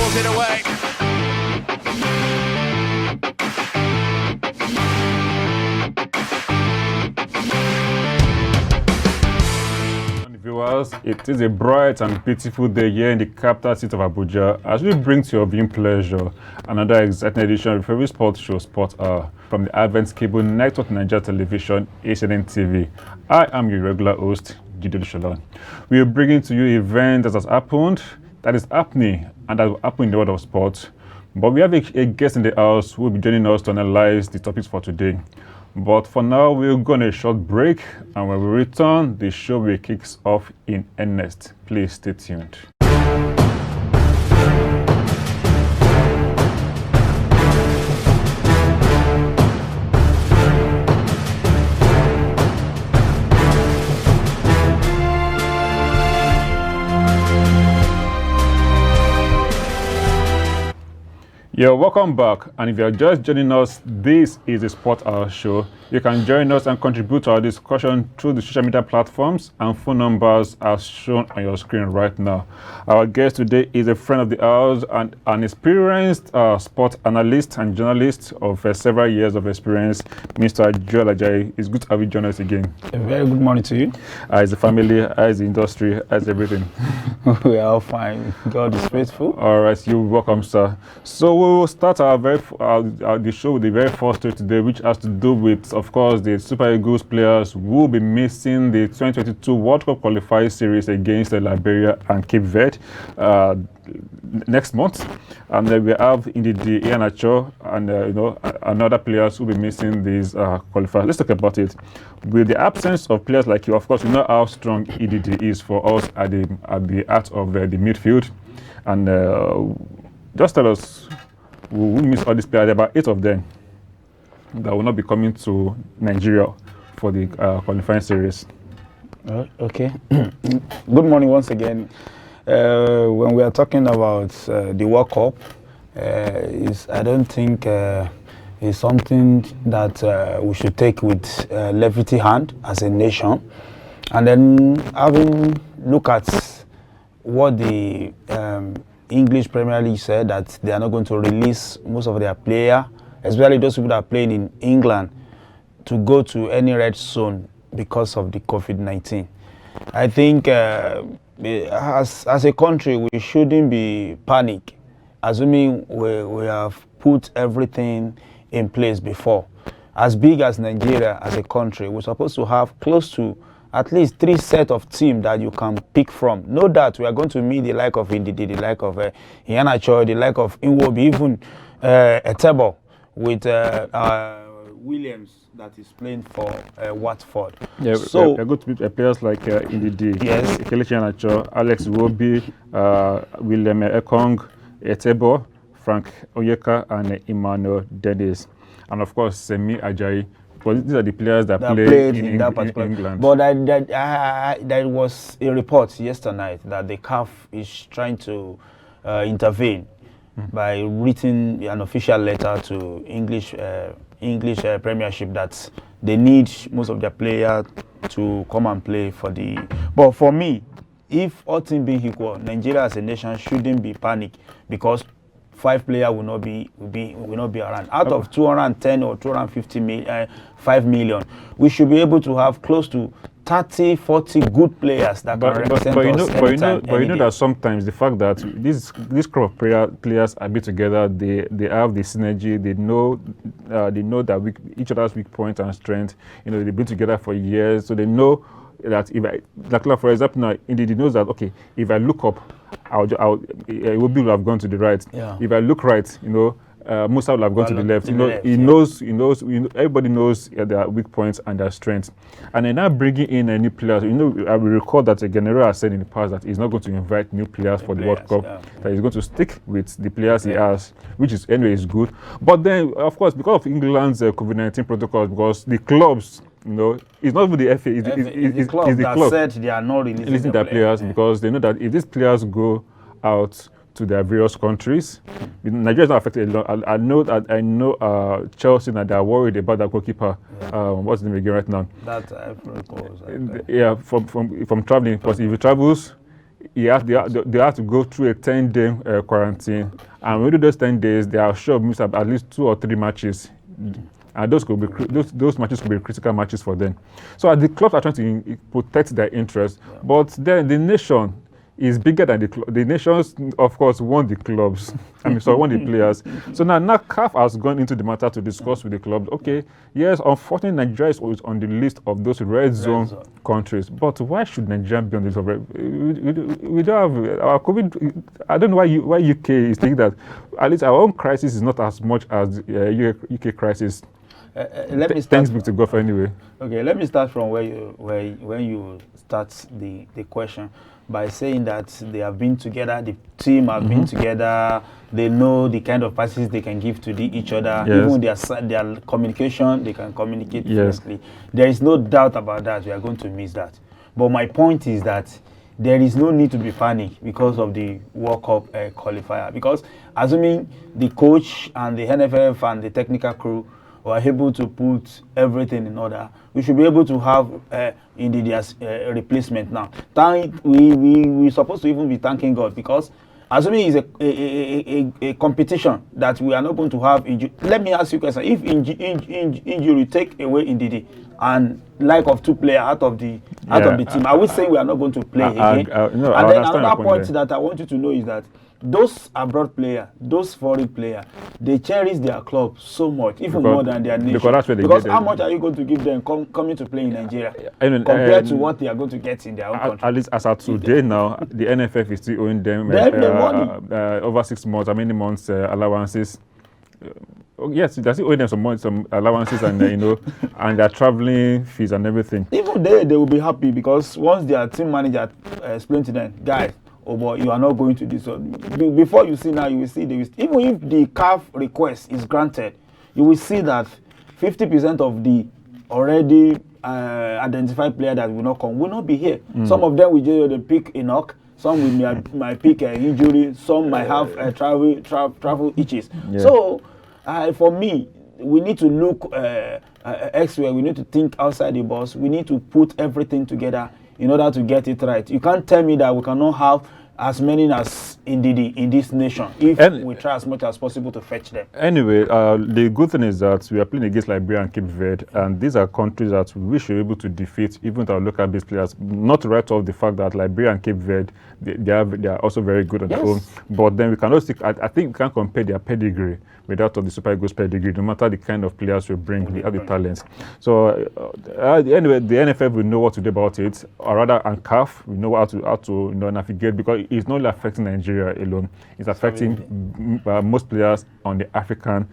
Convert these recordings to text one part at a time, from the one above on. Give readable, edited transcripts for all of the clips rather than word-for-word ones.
drills it away. Viewers, it is a bright and beautiful day here in the capital city of Abuja as we bring to your viewing pleasure another exciting edition of your favorite sports show, Sport Hour, from the Advent Cable Network Nigeria Television, ACNNTV. I am your regular host, Gideon Shalon. We are bringing to you events that has happened, that is happening, and that will happen in the world of sports. But we have a guest in the house who will be joining us to analyze the topics for today. But for now, we'll go on a short break, and when we return, the show will kick off in earnest. Please stay tuned. Yeah, welcome back. And if you're just joining us, this is the Sport Hour Show. You can join us and contribute to our discussion through the social media platforms and phone numbers as shown on your screen right now. Our guest today is a friend of the house and an experienced sport analyst and journalist of several years of experience, Mr. Joel Ajayi. It's good to have you join us again. A very good morning to you. As the family, as the industry, as everything. We are all fine. God is faithful. All right, you're welcome, sir. So we will start the show with the very first story today, which has to do with, of course, the Super Eagles players who will be missing the 2022 World Cup qualifying series against Liberia and Cape Verde next month. And then we have indeed the Iheanacho and another players who will be missing these qualifiers. Let's talk about it. With the absence of players like you, of course, we know how strong EDD is for us at the heart of the midfield. And just tell us, we miss all these players. There are about 8 of them that will not be coming to Nigeria for the qualifying series. Okay. Good morning once again. When we are talking about the World Cup, I don't think it's something that we should take with levity hand as a nation. And then having look at what the English Premier League said, that they are not going to release most of their players, especially those people that are playing in England, to go to any red zone because of the COVID-19. I think as a country, we shouldn't be panic, assuming we have put everything in place before. As big as Nigeria as a country, we're supposed to have close to at least 3 sets of teams that you can pick from. Know that we are going to meet the like of Ndidi, the like of Iheanacho, the like of Nwobi, even Etebo with Williams that is playing for Watford. Yeah, so we're going to meet players like Ndidi, yes, Kelechi Iheanacho, Alex Iwobi, William Ekong, Etebo, Frank Onyeka, and Emmanuel Dennis. And of course, Semi Ajayi. Because these are the players that played in that particular England. But there was a report yesterday night that the CAF is trying to intervene by writing an official letter to English Premiership that they need most of their players to come and play for the. But for me, if all things being equal, Nigeria as a nation shouldn't be panic because 5 players will not be around. Out of 210 or 5 million, we should be able to have close to 30, 40 good players that can represent us. But you know that sometimes the fact that this crop of players are be together, they have the synergy. They know that each other's weak points and strength. They've been together for years, so they know that for example, now Ndidi knows that if I look up, Iwobi will have gone to the right. Yeah. If I look right, Musa will have gone to the left. He knows. Everybody knows their weak points and their strengths. And then now bringing in new players. I will recall that General has said in the past that he's not going to invite new players for the World Cup. Yeah. That he's going to stick with the players he has, which is anyway is good. But then, of course, because of England's COVID-19 protocols, because the clubs. It's not even the FA. It's the club that said they are not releasing their players because they know that if these players go out to their various countries, Nigeria is not affected a lot. I know Chelsea that they are worried about that goalkeeper. Yeah. What's the name again right now? That yeah, from traveling. Because if he travels, they have to go through a 10-day quarantine, and within those 10 days, they are sure miss at least 2 or 3 matches. And those could be those matches could be critical matches for them. So the clubs are trying to protect their interests, but then the nation is bigger than the nations. Of course, won the clubs. Won the players. So now CAF has gone into the matter to discuss with the clubs. Okay, yes, unfortunately, Nigeria is always on the list of those red zone countries. But why should Nigeria be on the list of red? We don't have our COVID. I don't know why UK is thinking that at least our own crisis is not as much as UK crisis. Let me start. Thanks to God anyway. Okay, let me start from when you start the question by saying that they have been together, the team have been together, they know the kind of passes they can give to each other, even their communication, they can communicate fluently. There is no doubt about that. We are going to miss that. But my point is that there is no need to be panicked because of the World Cup qualifier. Because assuming the coach and the NFF and the technical crew were able to put everything in order, we should be able to have India's replacement now. We're supposed to even be thanking God, because assuming it's a competition that we are not going to have injury. Let me ask you a question. If injury take away Ndidi and lack of 2 players out of the team, are we saying we are not going to play again? No, and then another point that I want you to know is that those abroad players, those foreign players, they cherish their club so much, even more than their nation. Because that's where because how much are you going to give them coming to play in Nigeria compared to what they are going to get in their own country? At least as of today now, the NFF is still owing them over 6 months, how many months allowances. Yes, they're still owing them some allowances, and and their traveling fees and everything. Even they will be happy, because once their team manager explained to them, guys, oh boy, you are not going to this one. Before you see now, you will see even if the CAF request is granted, you will see that 50% of the already identified player that will not come will not be here. Some of them will just pick a knock. Some might pick an injury. Some might have travel itches. So, for me, we need to look elsewhere. We need to think outside the box. We need to put everything together in order to get it right. You can't tell me that we cannot have as many as in this nation if we try as much as possible to fetch them. Anyway, the good thing is that we are playing against Liberia and Cape Verde, and these are countries that we should be able to defeat, even with our local base players. Not to write off the fact that Liberia and Cape Verde, they are also very good on their own. But then we cannot stick. I think we can compare their pedigree with that of the Super Eagles pedigree, no matter the kind of players we bring, we have the talents. So anyway, the NFF will know what to do about it, or rather, and CAF will know how to navigate, because it's not only affecting Nigeria alone; it's affecting most players on the African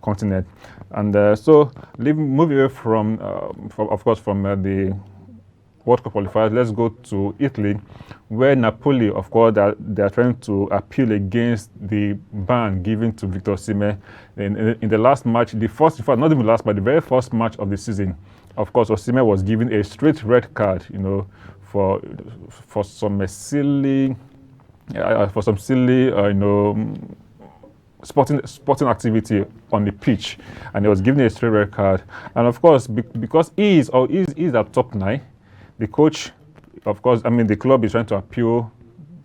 continent. And so, moving away from the World Cup qualifiers, let's go to Italy, where Napoli, of course, they are trying to appeal against the ban given to Victor Osimhen in the last match, the very first match of the season. Of course, Osimhen was given a straight red card, for some silly, sporting activity on the pitch, and he was given a straight red card. And of course, because he is at top 9. The coach, of course, the club is trying to appeal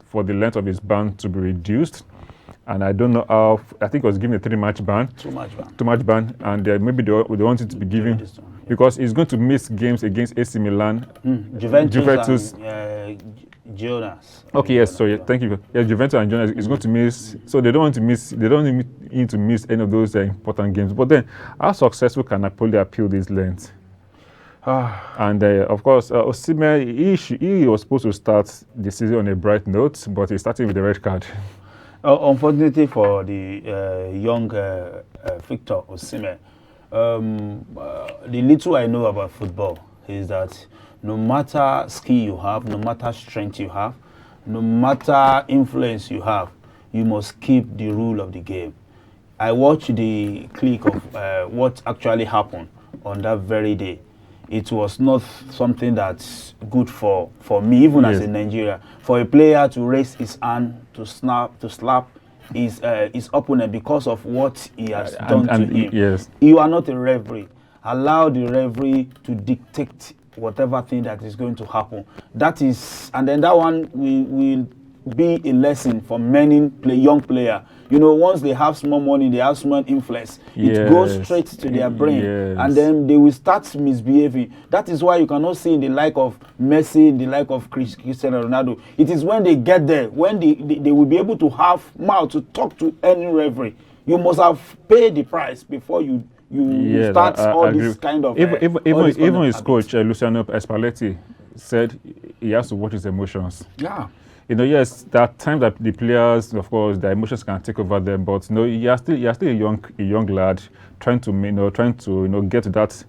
for the length of his ban to be reduced. And I don't know how, I think it was given a 3-match ban. 2-match ban. And maybe they want it to be given, because he's going to miss games against AC Milan, Juventus. And, Jonas. Okay, yes, sorry, thank you. Yes, Juventus and Jonas is going to miss, so they don't need to miss any of those important games. But then, how successful can Napoli appeal this length? And of course, Osimhen, he was supposed to start the season on a bright note, but he's starting with a red card. Unfortunately for the young Victor Osimhen, the little I know about football is that no matter skill you have, no matter strength you have, no matter influence you have, you must keep the rule of the game. I watched the clip of what actually happened on that very day. It was not something that's good for me, even as a Nigerian. For a player to raise his hand to slap his opponent because of what he has done to him. Yes. You are not a referee. Allow the referee to dictate whatever thing that is going to happen. That is, and then that one will be a lesson for many young players. You know, once they have small money, they have small influence, it goes straight to their brain, and then they will start misbehaving. That is why you cannot see in the like of Messi, in the like of Cristiano Ronaldo. It is when they get there, when they will be able to have mouth to talk to any referee. You must have paid the price before you start all this kind of... Even his coach, Luciano Spalletti, said he has to watch his emotions. Yeah. You know, yes, there are times that the players, of course, their emotions can take over them, but you know, you're still a young lad trying to get to that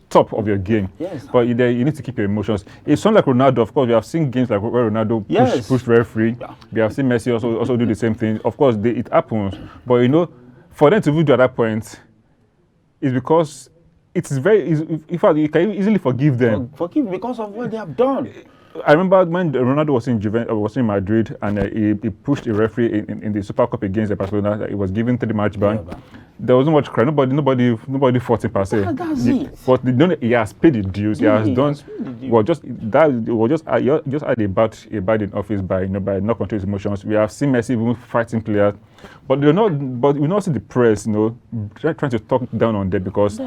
top of your game. Yes. But you need to keep your emotions. It's something like Ronaldo. Of course, we have seen games like where Ronaldo push referee. Yeah. We have seen Messi also do the same thing. Of course, it happens. But you know, for them to do at that point, is because it's very. In fact, you can easily forgive them. Forgive because of what they have done. I remember when Ronaldo was in Madrid, and he pushed a referee in the Super Cup against Barcelona. That he was given 3-match ban. There wasn't much cry. Nobody fought him per se. That's it. But he has paid the dues. He has done. Well, just had a bad in office by not controlling his emotions. We have seen Messi even fighting players, but we not see the press, trying to talk down on them because.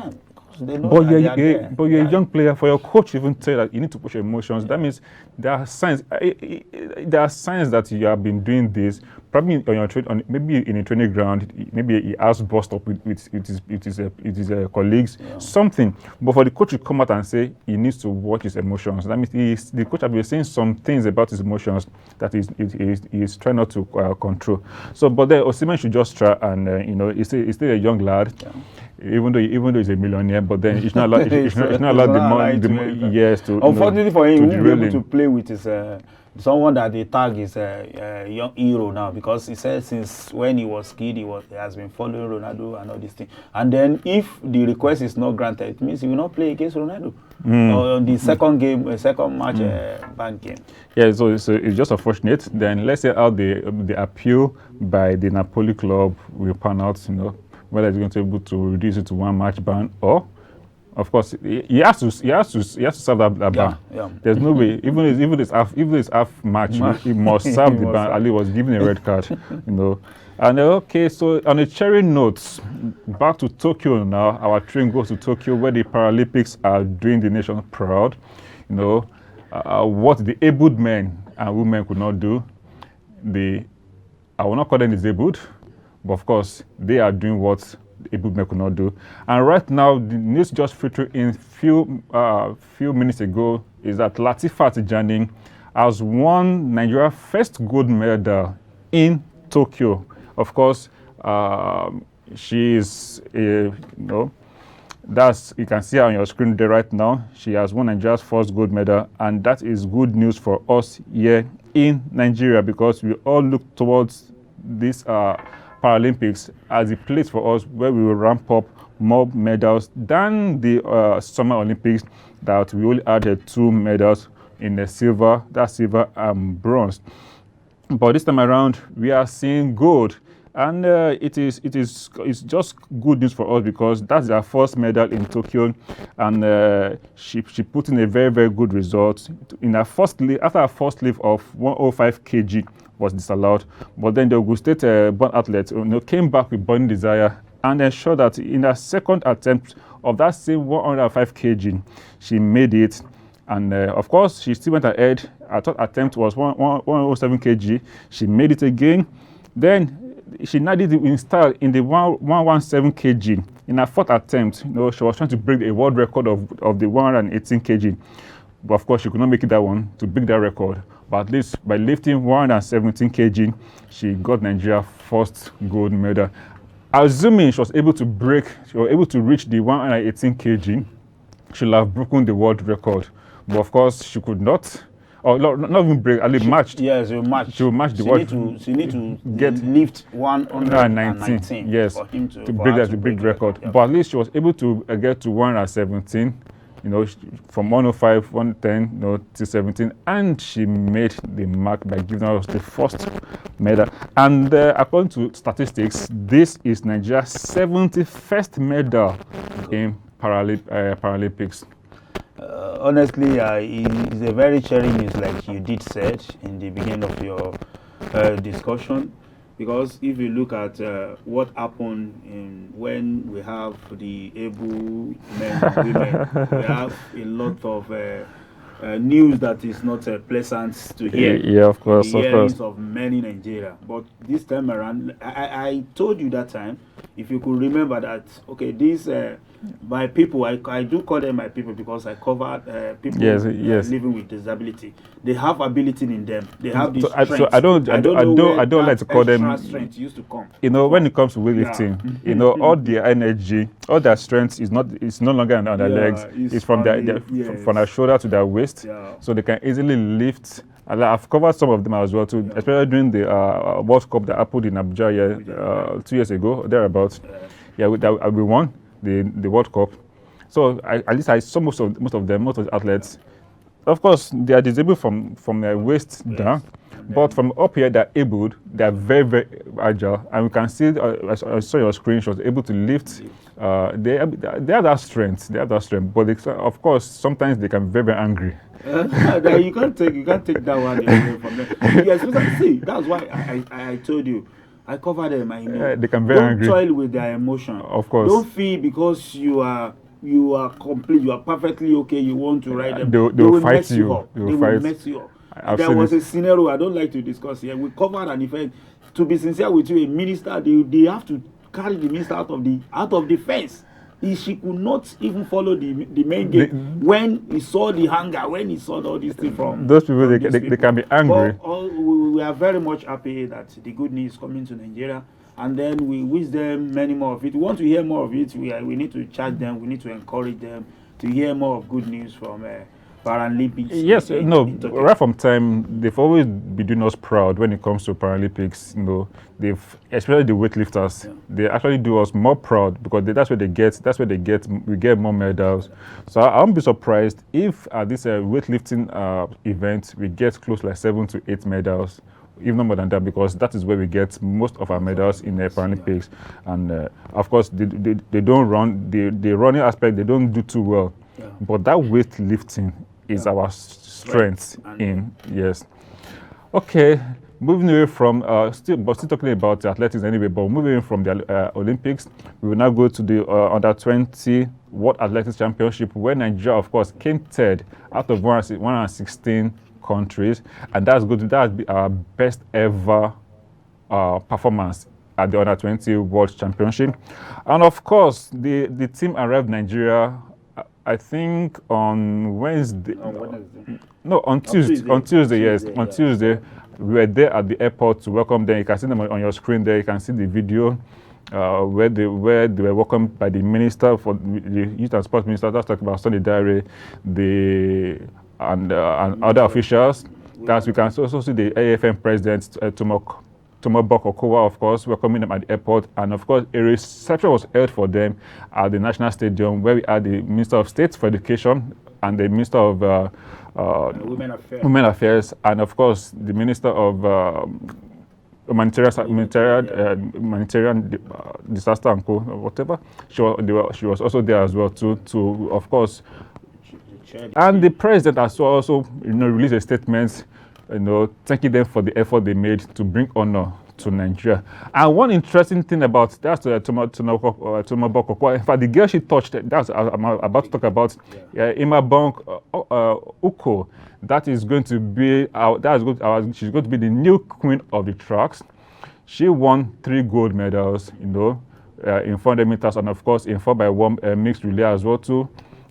But you're a young player. For your coach to even tell that you need to push your emotions, that means there are signs. There are signs that you have been doing this. Probably on your maybe in a training ground. Maybe he has bust up with his colleagues, something. But for the coach to come out and say he needs to watch his emotions, that means the coach has been saying some things about his emotions that he's trying not to control. So, but then Osimhen should just try and he's still a young lad. Yeah. Even though he's a millionaire, but then it's not allowed. It's not allowed the money. Yes, to. Unfortunately for him, he won't be able to play with his someone that they tag is a young hero now, because he said since when he was kid he has been following Ronaldo and all these things. And then if the request is not granted, it means he will not play against Ronaldo on the second match ban game. Yeah, so it's just unfortunate. Then let's say how the appeal by the Napoli club will pan out. Whether he's going to be able to reduce it to 1-match ban, or, of course, he has to serve that ban. Yeah. There's no way. Even if it's half match, he must serve the ban. Ali was given a red card. And okay, so on a cherry note, back to Tokyo now. Our train goes to Tokyo, where the Paralympics are doing the nation proud. What the abled men and women could not do, I will not call them disabled. But of course, they are doing what able men could not do. And right now, the news just filtered in few minutes ago is that Latifat Tijani has won Nigeria's first gold medal in Tokyo. Of course, she is that's, you can see her on your screen there right now. She has won Nigeria's first gold medal, and that is good news for us here in Nigeria, because we all look towards this Paralympics as a place for us where we will ramp up more medals than the Summer Olympics, that we only added 2 medals in the silver and bronze. But this time around, we are seeing gold, and it's just good news for us, because that's our first medal in Tokyo, and she put in a very, very good result in her first leave. After her first leave of 105 kg was disallowed, but then the Ogun State born athlete came back with burning desire and ensured that in her second attempt of that same 105 kg, she made it. And of course, she still went ahead. Her third attempt was 107 kg. She made it again. Then she now did it in style in the 117 kg. In her fourth attempt, she was trying to break a world record of the 118 kg. But of course, she could not make it that one to break that record. But at least by lifting 117 kg, she got Nigeria's first gold medal. Assuming she was able to reach the 118 kg, she'll have broken the world record. But of course, she could not, or not even break, at least matched. Yes, she matched. She will match the world. She need to lift 119. Yes, for him to break the big record. Yeah. But at least she was able to get to 117. From 105, 110, to 17, and she made the mark by giving us the first medal. And according to statistics, this is Nigeria's 71st medal in Paralympics. Honestly, it's a very cheering news, like you did said in the beginning of your discussion, because if you look at what happened when we have the able men and women, we have a lot of news that is not pleasant to hear Yeah, of in the course, of course. hearings of many Nigeria. But this time around, I told you that time, if you could remember that, okay, these my people, I do call them my people because I cover people Yes, yes. living with disability. They have ability in them. They have this So strength. I don't know where I don't like that to call extra them. strength used to come. You know, when it comes to Yeah. weightlifting, all their energy, all their strength is not. It's no longer on their legs. It's from from their shoulder to their waist, Yeah. so they can easily lift. And I've covered some of them as well too, especially during the World Cup that happened in Abuja 2 years ago, thereabouts. We won the World Cup. So at least I saw most of them, most of the athletes. Of course, they are disabled from their waist down, but from up here, they're able. They are very, very agile, and we can see. I saw your screen. She was able to lift. They have that strength. They have that strength, but of course, sometimes they can be very, very angry. You can't take that one away from them. Yes, see, that's why I told you. I cover them. I know. They can be very Don't angry. toil with their emotion. Of course. Don't feel because you are complete. You are perfectly okay. You want to ride them. They will fight mess you. up. They They will will fight. mess you up. I've There seen was it. a scenario I don't like to discuss here. We covered an event. To be sincere with you, a minister they have to carry the minister out of the fence. She could not even follow the main gate when he saw the hunger, when he saw all these things from Those people, from they these can be angry. But we are very much happy that the good news is coming to Nigeria, and then we wish them many more of it. We want to hear more of it. We need to charge them. We need to encourage them to hear more of good news from Paralympics. Yes, right from time, they've always been doing us proud when it comes to Paralympics. Especially the weightlifters, they actually do us more proud because that's where we get more medals. So I won't be surprised if at this weightlifting event we get close like 7 to 8 medals, even more than that, because that is where we get most of our medals in the Paralympics. And of course, they don't run the running aspect. They don't do too well, but that weightlifting is our strength yes. Okay, moving away from still talking about athletics anyway, but moving from the Olympics, we will now go to the under 20 World Athletics Championship, where Nigeria, of course, came third out of 116 countries, and that's good. That's our best ever performance at the under 20 World Championship. And of course, the team arrived Nigeria, I think on Wednesday. No, on Tuesday. On Tuesday, yes. On Tuesday, we were there at the airport to welcome them. You can see them on your screen there. You can see the video where they were welcomed by the minister for the Youth and Sports Minister. That's talking about Sunday Diary, and other officials. That we can also see the AFN president, Tomobok Okowa, of course, welcoming them at the airport. And of course, a reception was held for them at the National Stadium, where we had the Minister of State for Education and the Minister of Women Affairs, and of course, the Minister of humanitarian disaster and co, whatever. She was also there as well to of course. And the president as well also released a statement, thanking them for the effort they made to bring honor to Nigeria. And one interesting thing about that's Tomobok. In fact, the girl she touched, that's I'm about to talk about, Imabong Uko. That is going to be she's going to be the new queen of the tracks. She won 3 gold medals, in 400 meters, and of course in 4x1 mixed relay as well too.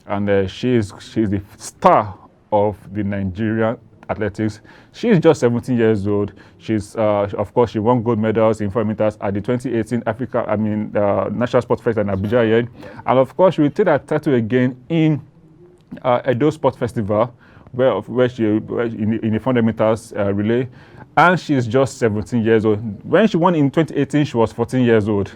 And she's the star of the Nigerian athletics. She's just 17 years old. She's of course she won gold medals in 400 meters at the 2018 National Sports Festival in Abuja here. And of course she will take that title again in Edo Sports Festival, where she in the 400 meters relay, and she's just 17 years old. When she won in 2018, she was 14 years old.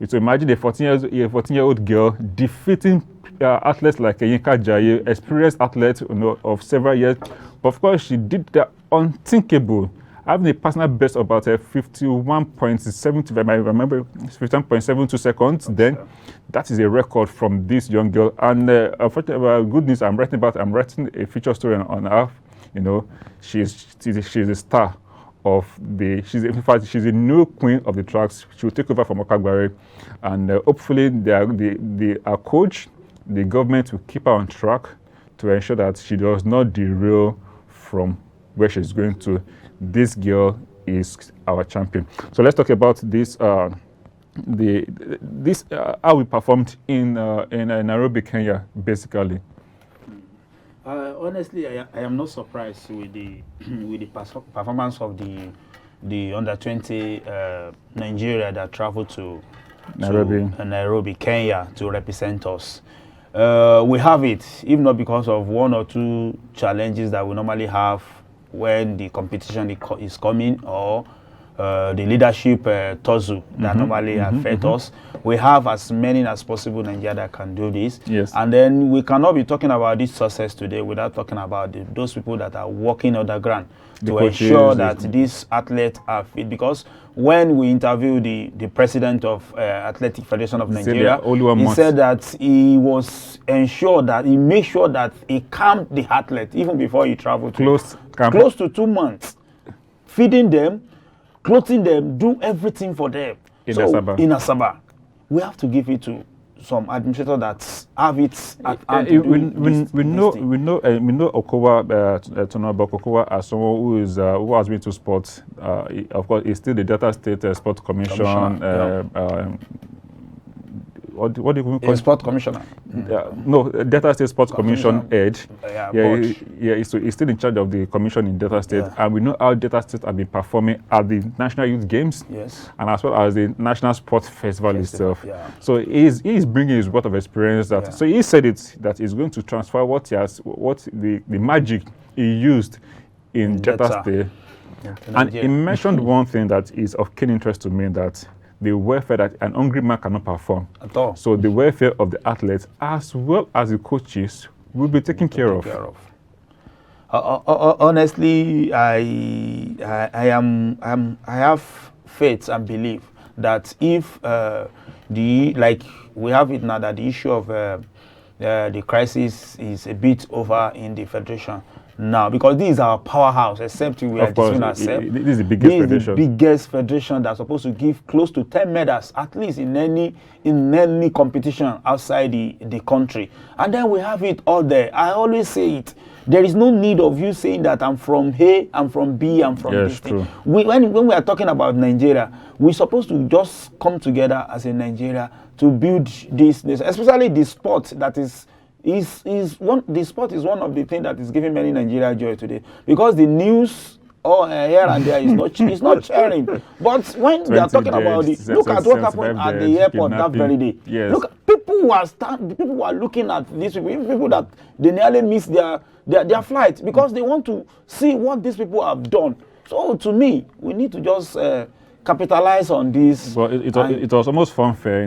So imagine a 14-year-old girl defeating athletes like Yinka Jaye, experienced athlete of several years. But of course, she did the unthinkable, having a personal best of about 51.72, if I remember, 51.72 seconds. Then that is a record from this young girl. And unfortunately, good news I'm writing a feature story on her. You know, she's a star of the. In fact, she's a new queen of the tracks. She will take over from Okagbare, and hopefully, our coach, the government will keep her on track to ensure that she does not derail from where she's going to. This girl is our champion. So let's talk about this. How we performed in Nairobi, Kenya, basically. Honestly, I am not surprised with the performance of the under-20 Nigeria that traveled to Nairobi, Kenya, to represent us. We have it, if not because of one or two challenges that we normally have when the competition is coming, or the leadership tussle that normally affect us. We have as many as possible Nigeria that can do this. Yes. And then we cannot be talking about this success today without talking about those people that are working on the ground to ensure that these athletes are fit. Because when we interviewed the president of Athletic Federation of Nigeria, he said that he was ensured that he made sure that he calmed the athlete even before he traveled close to 2 months, feeding them, clothing them, do everything for them. In Asaba. We have to give it to some administrators that have it at hand. We know Okowa, Tonaba Okowa, as someone who has been to sports. Of course, he's still the Delta State Sports Commission. What do you call it? Sport Commissioner. No, Delta State Sports Commission head. He's still in charge of the commission in Delta State, and we know how Delta State have been performing at the National Youth Games, and as well as the National Sports Festival itself. So he's bringing his wealth of experience. So he said that he's going to transfer what the magic he used in Delta State, and he mentioned one thing that is of keen interest to me, that the welfare that an hungry man cannot perform at all. So the welfare of the athletes as well as the coaches will be taken care of. Honestly, I have faith and belief that if we have it now, that the issue of the crisis is a bit over in the federation now, because this is our powerhouse, except we are deceiving ourselves. This is the biggest federation. This is the biggest federation that's supposed to give close to 10 medals, at least in any competition outside the country. And then we have it all there. I always say it. There is no need of you saying that I'm from A, I'm from B, I'm from this thing. When we are talking about Nigeria, we're supposed to just come together as a Nigeria to build this, especially the sport that is the sport is one of the things that is giving many Nigeria joy today, because the news here and there is not sharing. But when we are talking about it, look at what happened at the airport that very day. Look, people who are looking at these people that they nearly miss their flight because they want to see what these people have done. So to me, we need to just capitalize on this. Well, it was almost funfair,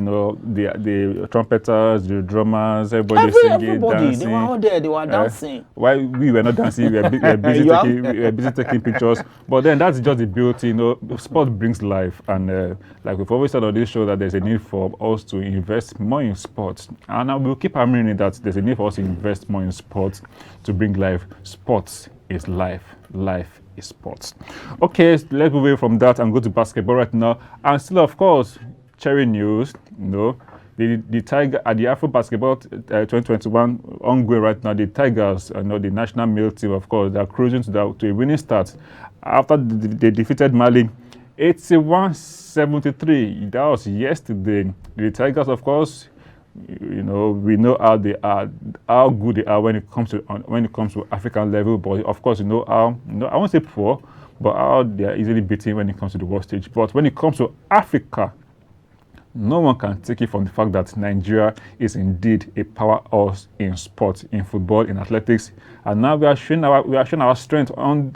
the trumpeters, the drummers, everybody singing, dancing. They were all there, they were dancing. Why we were not dancing, we were busy taking pictures. But then that's just the beauty, sport brings life. And like we've always said on this show, that there's a need for us to invest more in sports. And we'll keep hammering it that there's a need for us to invest more in sports to bring life. Sports is life. Life is sports. Okay, let's move away from that and go to basketball right now. And still, of course, cherry news. The Tiger at the Afro Basketball 2021 ongoing right now. The Tigers, the national male team, of course, they are cruising to a winning start after they defeated Mali 81-73. That was yesterday. The Tigers, of course, we know how they are, how good they are when it comes to African level. But of course, how I won't say poor, but how they are easily beaten when it comes to the world stage. But when it comes to Africa, no one can take it from the fact that Nigeria is indeed a powerhouse in sports, in football, in athletics, and now we are showing our strength on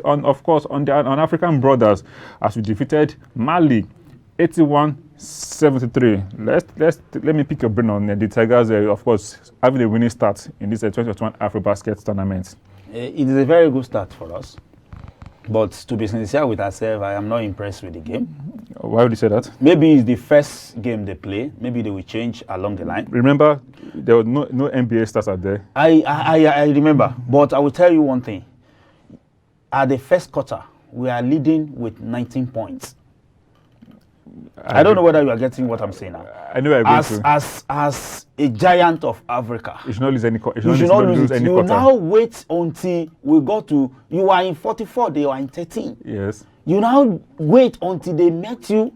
African brothers as we defeated Mali 81-73. Let me pick your brain on the Tigers. Of course, having a winning start in this 2021 AfroBasket tournament. It is a very good start for us. But to be sincere with ourselves, I am not impressed with the game. Why would you say that? Maybe it's the first game they play. Maybe they will change along the line. Remember, there were no NBA stars out there. I remember. But I will tell you one thing. At the first quarter, we are leading with 19 points. I don't know whether you are getting what I'm saying now. I know As a giant of Africa, you should not lose any. you should not lose it. You now wait until we go to. You are in 44. They are in 13. Yes. You now wait until they met you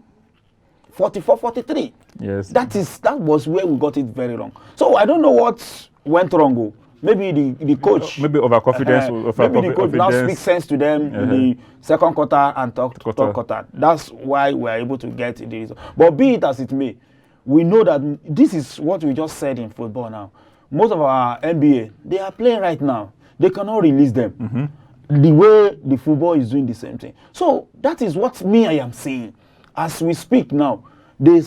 44, 43. Yes. That was where we got it very wrong. So I don't know what went wrong. Oh. Maybe the coach. Maybe overconfidence. Maybe the coach now speaks sense to them in the second quarter and third quarter. That's why we are able to get the result. But be it as it may, we know that this is what we just said in football now. Most of our NBA, they are playing right now. They cannot release them. The way the football is doing the same thing. So that is what I am saying. As we speak now, they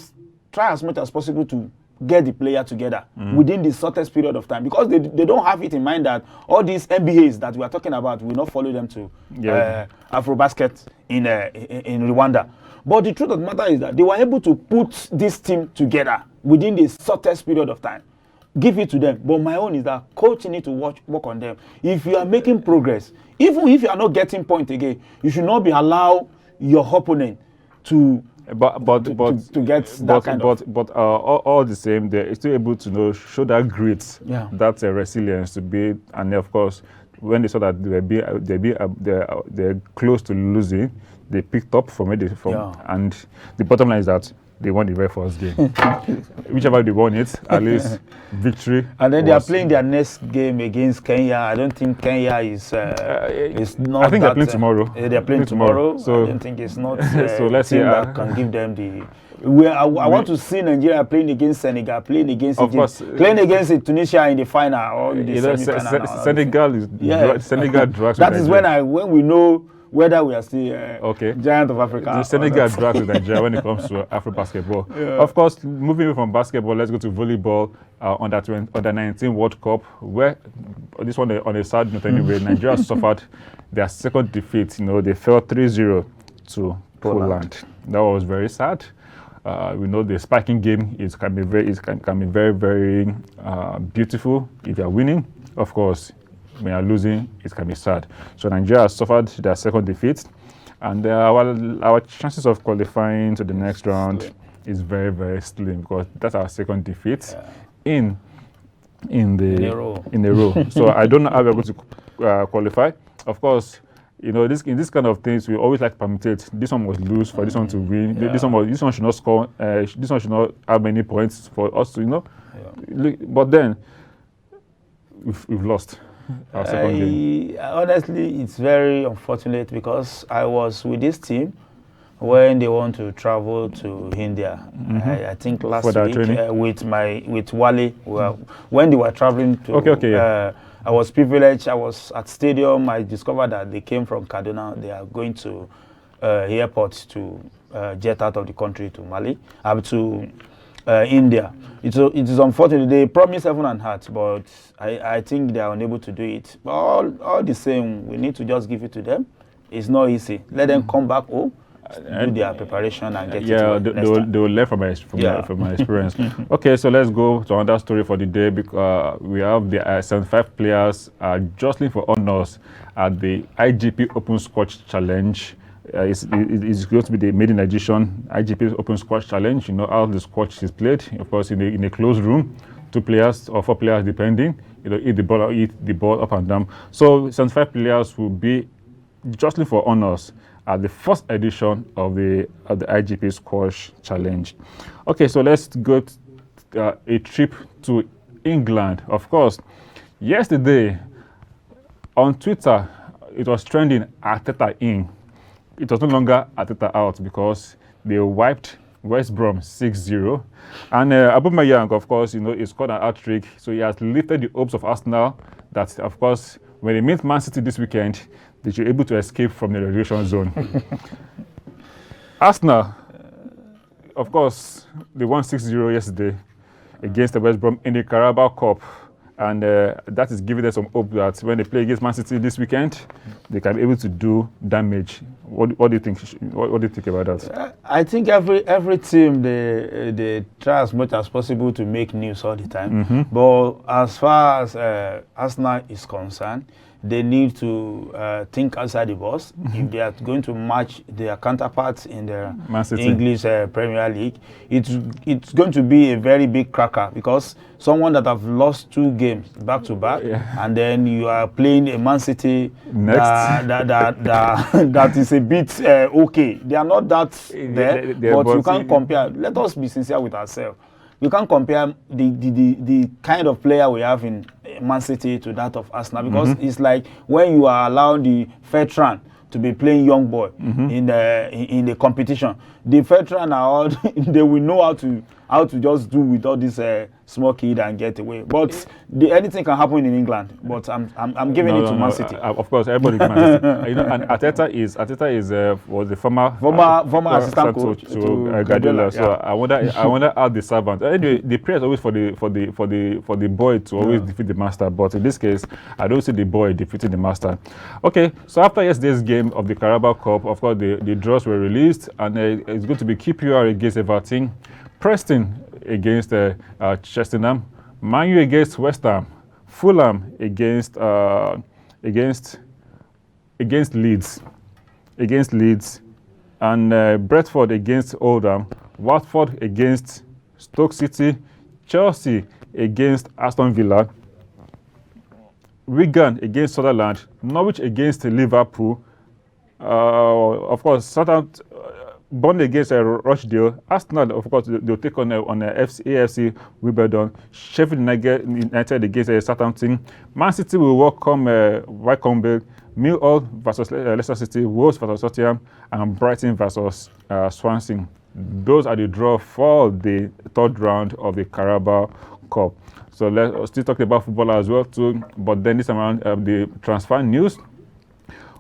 try as much as possible to get the player together within the shortest period of time, because they don't have it in mind that all these NBAs that we are talking about will not follow them to Afrobasket in Rwanda. But the truth of the matter is that they were able to put this team together within the shortest period of time. Give it to them. But my own is that coach need to work on them. If you are making progress, even if you are not getting point again, you should not be allowed your opponent to get that kind of. But all the same, they're still able to show that grit, that resilience to be, and of course, when they saw that they're close to losing, they picked up from it. And the bottom line is that they won the very first game. Whichever they won it, at least victory. And then they are playing their next game against Kenya. I don't think Kenya is not. I think they're playing tomorrow. They are playing tomorrow. So I don't think it's not. So let's see. That can give them the. I want to see Nigeria playing against Senegal, playing against Egypt, playing against Tunisia in the final or the semi-final. Senegal drags. That is when we know whether we are still giant of Africa. The Senegal drags with Nigeria when it comes to Afro basketball. Of course, moving from basketball, let's go to volleyball. Under 19 World Cup, where this one on a sad note anyway, Nigeria suffered their second defeat. They fell 3-0 to Poland. That was very sad. We know the spiking game can be very, very beautiful if you are winning. Of course, when you are losing, it can be sad. So Nigeria suffered their second defeat, and our chances of qualifying to the next round is very, very slim, because that's our second defeat in a row. So I don't know how we're going to qualify. Of course, in this kind of things, we always like to permutate. This one must lose for this one to win. This one should not score. This one should not have many points for us to, But then we've lost our second game. Honestly, it's very unfortunate, because I was with this team when they want to travel to India. I think last week with Wale. When they were traveling to. I was privileged. I was at stadium. I discovered that they came from Kaduna. They are going to airport to jet out of the country to Mali, to India. It is unfortunate. They promised heaven and heart, but I think they are unable to do it. But all the same, we need to just give it to them. It's not easy. Let them come back home, do their preparation, and get it. They will learn from my experience. Okay, so let's go to another story for the day, because we have the 75 players jostling for honors at the IGP Open Squash Challenge. It's going to be the maiden edition IGP Open Squash Challenge. How the squash is played, of course, in a closed room, 2 players or 4 players depending. Hit the ball up and down. So 75 players will be jostling for honors at the first edition of the IGP Squash Challenge. Okay, so let's go a trip to England. Of course, yesterday on Twitter, it was trending Arteta in. It was no longer Arteta out, because they wiped West Brom 6-0. And Aubameyang, of course, he scored an hat-trick, so he has lifted the hopes of Arsenal that, of course, when they meet Man City this weekend, they should be able to escape from the relegation zone. Arsenal, of course, they won 6-0 yesterday against the West Brom in the Carabao Cup. And that is giving them some hope that when they play against Man City this weekend, they can be able to do damage. What do you think? What do you think about that? I think every team they try as much as possible to make news all the time. But as far as Arsenal is concerned, they need to think outside the box if they are going to match their counterparts in the English Premier League. It's going to be a very big cracker, because someone that have lost 2 games back to back, and then you are playing a Man City that is a bit okay. They are not that there, but you can't compare. Let us be sincere with ourselves. You can't compare the kind of player we have in Man City to that of Arsenal, because it's like when you are allowed the veteran to be playing young boy in the competition. The veteran are all they will know how to just do with all this small kid and get away. But anything can happen in England. But I'm giving it to Man City. Of course, everybody can Man City. And Arteta was the former assistant coach to Guardiola. So I wonder how the servant. Anyway, the prayer is always for the boy to always defeat the master. But in this case, I don't see the boy defeating the master. Okay, so after yesterday's game of the Carabao Cup, of course the draws were released, and it's going to be QPR against Everton, Preston against Cheltenham, Man U against West Ham, Fulham against Leeds, and Brentford against Oldham, Watford against Stoke City, Chelsea against Aston Villa, Wigan against Sunderland, Norwich against Liverpool, of course Southampton, Burnley against Rochdale, Arsenal, of course, they'll take on AFC Wimbledon, Sheffield United against Southampton, Man City will welcome Wycombe, Millwall versus Leicester City, Wolves versus Tottenham, and Brighton versus Swansea. Those are the draw for the 3rd round of the Carabao Cup. So let's still talk about football as well too, but then this time around the transfer news,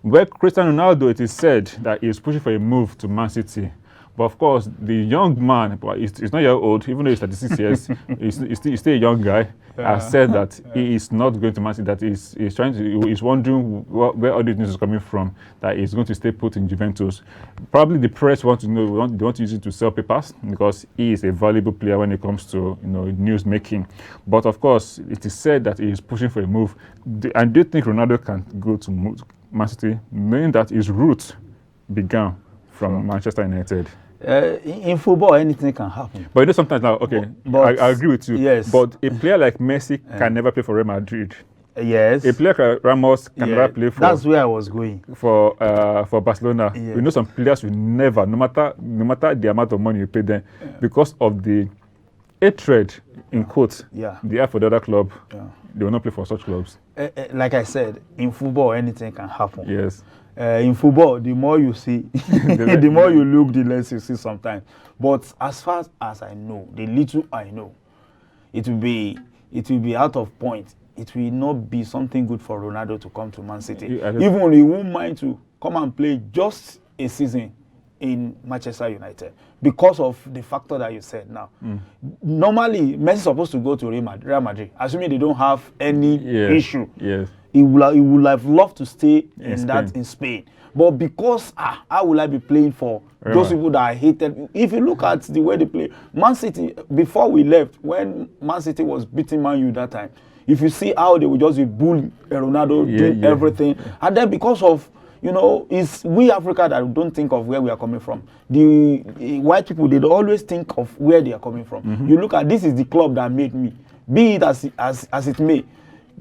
where Cristiano Ronaldo, it is said that he is pushing for a move to Man City. But of course, the young man, but he's not yet old, even though he's 36 years, he's still a young guy, has said that he is not going to Man City, that he's wondering where all this news is coming from, that he's going to stay put in Juventus. Probably the press want to know, they want to use it to sell papers, because he is a valuable player when it comes to news making. But of course, it is said that he is pushing for a move. And do you think Ronaldo can go to Man City, knowing that his roots began from Manchester United? In football, anything can happen. But sometimes now, okay, but I agree with you. Yes. But a player like Messi can never play for Real Madrid. Yes. A player like Ramos can never play for. That's where I was going. For Barcelona. Yes. We know some players will never, no matter the amount of money you pay them, because of the hatred in quotes they have for the other club. They will not play for such clubs. Like I said, in football, anything can happen. Yes. In football, the more you see, the more you look, the less you see sometimes. But as far as I know, the little I know, it will be out of point. It will not be something good for Ronaldo to come to Man City. Even he won't mind to come and play just a season in Manchester United, because of the factor that you said now. Normally, Messi is supposed to go to Real Madrid, assuming they don't have any issue. Yes. He would have loved to stay in Spain. But because, how will I be playing for those people that I hated? If you look at the way they play, Man City, before we left, when Man City was beating Man U that time, if you see how they would just be bullying Ronaldo, doing everything. And then because of, it's we Africa that don't think of where we are coming from. The white people, they always think of where they are coming from. You look at, this is the club that made me. Be it as it may,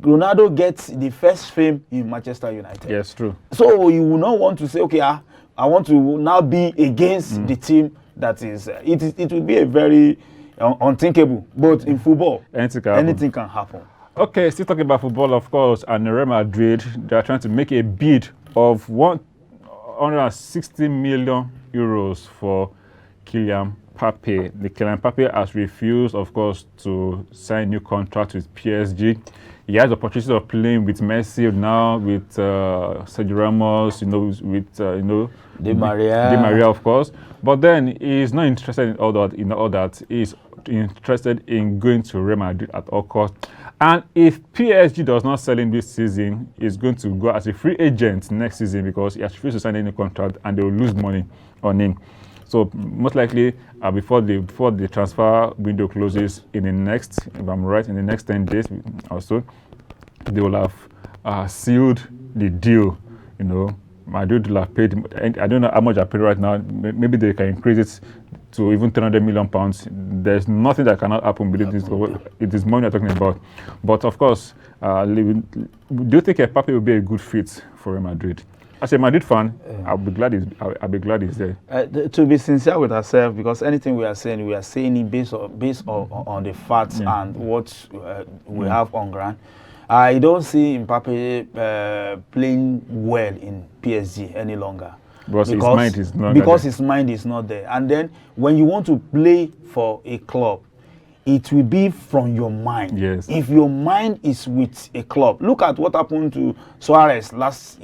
Ronaldo gets the first fame in Manchester United. Yes, true. So you will not want to say, okay, I want to now be against the team that is. It will be a very unthinkable. But in football, anything can happen. Okay, still talking about football, of course, and Real Madrid, they are trying to make a bid of 160 million euros for Kylian Mbappe. The Kylian Mbappe has refused, of course, to sign a new contract with PSG. He has the opportunity of playing with Messi now, with Sergio Ramos, with Di Maria, of course. But then he is not interested in all that. He's interested in going to Real Madrid at all costs. And if PSG does not sell him this season, he's going to go as a free agent next season because he has refused to sign any contract and they will lose money on him. So most likely before the transfer window closes in the next, if I'm right, in the next 10 days or so, they will have sealed the deal. You know, Madrid will have paid. I don't know how much I paid right now. Maybe they can increase it to even 300 million pounds. There's nothing that cannot happen with this. It is money we're talking about. But of course, do you think Mbappe will be a good fit for Real Madrid? As a Madrid fan, I'll be glad he's there. To be sincere with ourselves, because anything we are saying it based on the facts and what we have on ground. I don't see Mbappe playing well in PSG any longer. Because his mind is not because his mind is not there. And then when you want to play for a club, it will be from your mind. Yes. If your mind is with a club, look at what happened to Suarez last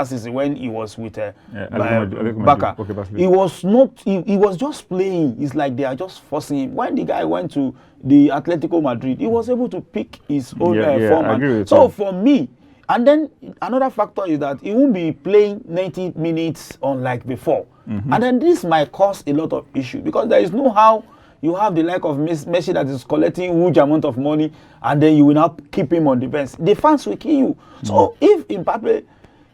season when he was with Barca. He was not. He was just playing. It's like they are just forcing him. When the guy went to the Atletico Madrid, he was able to pick his own form. So for me, and then another factor is that he won't be playing 90 minutes unlike before. And then this might cause a lot of issue because there is no how you have the like of Messi that is collecting huge amount of money and then you will not keep him on the bench. The fans will kill you. So if Mbappe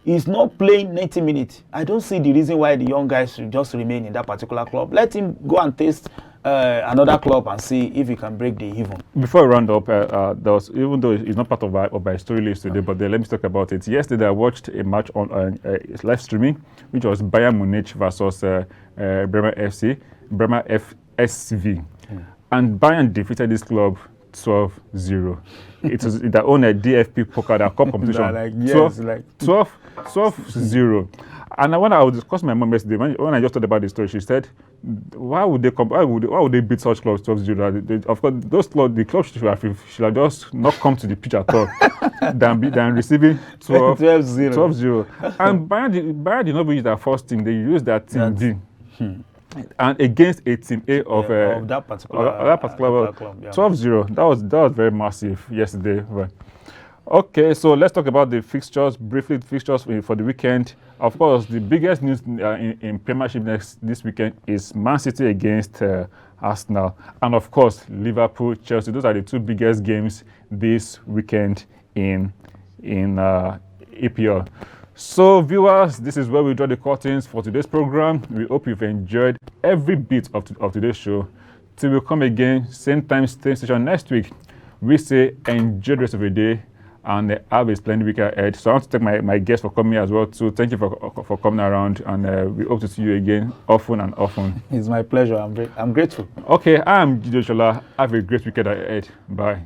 is not playing 90 minutes, I don't see the reason why the young guys should just remain in that particular club. Let him go and taste another club and see if he can break the even. Before I round up, there was, even though it's not part of my story list today, but let me talk about it. Yesterday, I watched a match on live streaming, which was Bayern Munich versus Bremer SV. And Bayern defeated this club 12-0. It was their own DFP Poker Cup competition. 12-0. And when I was discussing my mom yesterday, when I just thought about the story, she said, why would they beat such clubs 12-0? Of course, those clubs, the clubs should have just not come to the pitch at all than receiving 12-0. And Bayern did not use their first team, they used their team D. And against a team A of that particular club, 12-0. That was very massive yesterday. Right. Okay, so let's talk about the fixtures briefly. Fixtures for the weekend. Of course, the biggest news in Premiership this weekend is Man City against Arsenal, and of course Liverpool, Chelsea. Those are the two biggest games this weekend in EPL. So viewers, this is where we draw the curtains for today's program. We hope you've enjoyed every bit of today's show. Till we come again, same time, same station next week. We say enjoy the rest of the day and have a splendid week ahead. So I want to thank my guests for coming as well too. Thank you for coming around, and we hope to see you again often and often. It's my pleasure. I'm grateful. Okay, I'm Gideon Shola. Have a great weekend ahead. Bye.